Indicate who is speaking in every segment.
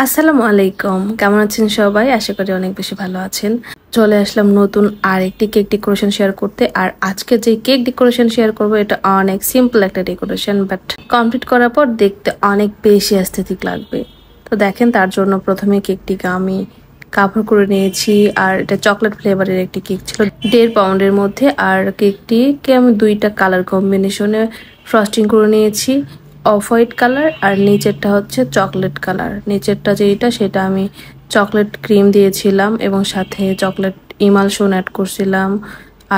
Speaker 1: আসসালামু আলাইকুম, কেমন আছেন সবাই? আশা করি অনেক বেশি ভালো আছেন। চলে আসলাম নতুন আরেকটি কেক ডেকোরেশন শেয়ার করতে। আর আজকে যে কেক ডেকোরেশন শেয়ার করব এটা অনেক সিম্পল একটা ডেকোরেশন, বাট কমপ্লিট করার পর দেখতে অনেক বেশি অ্যাস্থেটিক লাগবে। তো দেখেন, তার জন্য প্রথমে কেকটিকে আমি কাভার করে নিয়েছি। আর এটা চকলেট ফ্লেভারের একটি কেক ছিল 1.5 পাউন্ডের মধ্যে। আর কেকটিকে আমি 2টা কালার কম্বিনেশনে ফ্রস্টিং করে নিয়েছি, অফ হোয়াইট কালার আর নিচেরটা হচ্ছে চকলেট কালার। নিচেরটা যেটা সেটা আমি চকলেট ক্রিম দিয়েছিলাম এবং সাথে চকলেট ইমালশন অ্যাড করছিলাম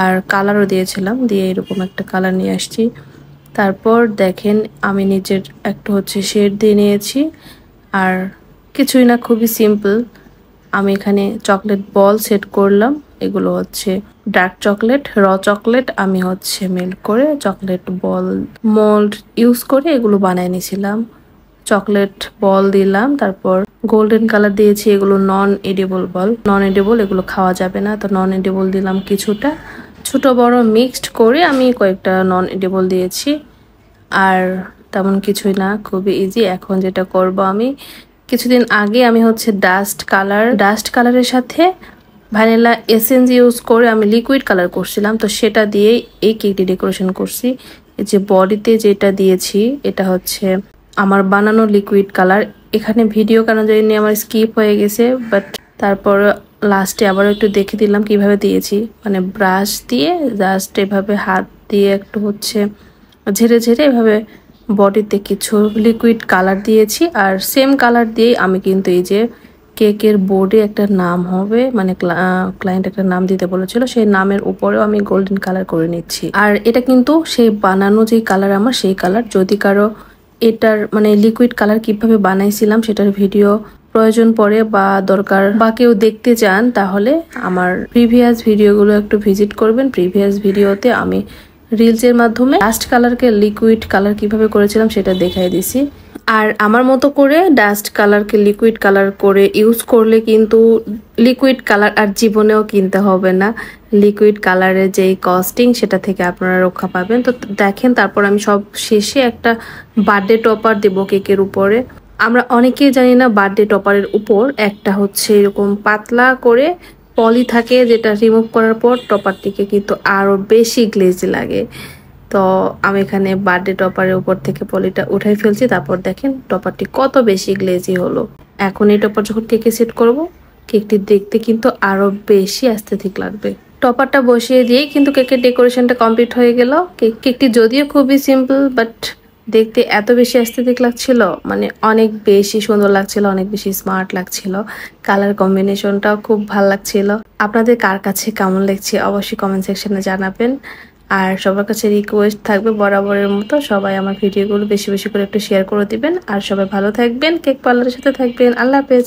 Speaker 1: আর কালারও দিয়েছিলাম, দিয়ে এরকম একটা কালার নিয়ে আসছি। তারপর দেখেন আমি নিচের একটু হচ্ছে শেড দিয়ে নিয়েছি। আর কিছুই না, খুবই সিম্পল। আমি এখানে চকলেট বল সেট করলাম। এগুলো হচ্ছে ডার্ক চকলেট, র চকলেট আমি হচ্ছে মেল্ট করে চকলেট বল মোল্ড ইউজ করে এগুলো বানিয়ে নিয়েছিলাম। চকলেট বল দিলাম, তারপর গোল্ডেন কালার দিয়েছি। এগুলো নন এডিবল বল, নন এডিবল, এগুলো খাওয়া যাবে না, তো নন এডিবল দিলাম কিছুটা। ছোট বড় মিক্সড করে আমি কয়েকটা নন এডিবল দিয়েছি। আর তেমন কিছুই না, খুবই ইজি। এখন যেটা করব, আমি কিছুদিন আগে আমি হচ্ছে ডাস্ট কালারের সাথে ভ্যানিলা এসেন্স ইউজ করে আমি লিকুইড কালার করছিলাম, তো সেটা দিয়েই এই কেকটি ডেকোরেশন করছি। এই যে বডিতে যেটা দিয়েছি এটা হচ্ছে আমার বানানো লিকুইড কালার। এখানে ভিডিও কেন জানি আমার স্কিপ হয়ে গেছে, বাট তারপর লাস্টে আবার একটু দেখে দিলাম কিভাবে দিয়েছি। মানে ব্রাশ দিয়ে জাস্ট এভাবে হাত দিয়ে একটু হচ্ছে ঝেড়ে ঝেড়ে এভাবে বডিতে কিছু লিকুইড কালার দিয়েছি। আর সেম কালার দিয়েই আমি কিন্তু এই যে কেকের বোর্ডে একটা নাম হবে, মানে ক্লায়েন্ট একটা নাম দিতে বলেছিল, সেই নামের উপরেও আমি গোল্ডেন কালার করে নিচ্ছি। আর এটা কিন্তু সেই বানানো যে কালার আমার সেই কালার। যদি কারো এটার মানে লিকুইড কালার কিভাবে বানাইছিলাম সেটার ভিডিও প্রয়োজন পড়ে বা দরকার বা কেউ দেখতে চান, তাহলে আমার প্রিভিয়াস ভিডিওগুলো একটু ভিজিট করবেন। প্রিভিয়াস ভিডিওতে আমি রিলসের মাধ্যমে ডাস্ট কালারকে লিকুইড কালার কিভাবে করেছিলাম সেটা দেখাই দিছি। আর আমার মতো করে ডাস্ট কালারকে লিকুইড কালার করে ইউজ করলে কিন্তু লিকুইড কালার আর জীবনেও কিনতে হবে না। লিকুইড কালারের যেই কস্টিং সেটা থেকে আপনারা রক্ষা পাবেন। তো দেখেন, তারপর আমি সব শেষে একটা বার্থডে টপার দেবো কেকের উপরে। আমরা অনেকেই জানি না বার্থডে টপারের উপর একটা হচ্ছে এরকম পাতলা করে পলি থাকে, যেটা রিমুভ করার পর টপারটিকে কিন্তু আরো বেশি গ্লেজি লাগে। তো আমি এখানে বার্থডে টপারের উপর থেকে পলিটা উঠাই ফেলছি। তারপর দেখেন টপারটি কত বেশি গ্লেজি হলো। এখন এই টপার যখন কেকে সেট করব, কেকটি দেখতে কিন্তু আরো বেশি অ্যাস্থেটিক লাগবে। টপারটা বসিয়ে দিয়ে কিন্তু কেকের ডেকোরেশনটা কমপ্লিট হয়ে গেল। কেকটি যদিও খুবই সিম্পল, বাট দেখতে এত বেশি অ্যাস্থেটিক লাগছিল, মানে অনেক বেশি সুন্দর লাগছিল, অনেক বেশি স্মার্ট লাগছিল। কালার কম্বিনেশনটাও খুব ভালো লাগছিল। আপনাদের কার কাছে কেমন লাগছে অবশ্যই কমেন্ট সেকশনে জানাবেন। আর সবার কাছে রিকোয়েস্ট থাকবে বরাবরের মতো, সবাই আমার ভিডিওগুলো বেশি বেশি করে একটু শেয়ার করে দিবেন। আর সবাই ভালো থাকবেন, কেক পার্লারের সাথে থাকবেন। আল্লাহ হাফেজ।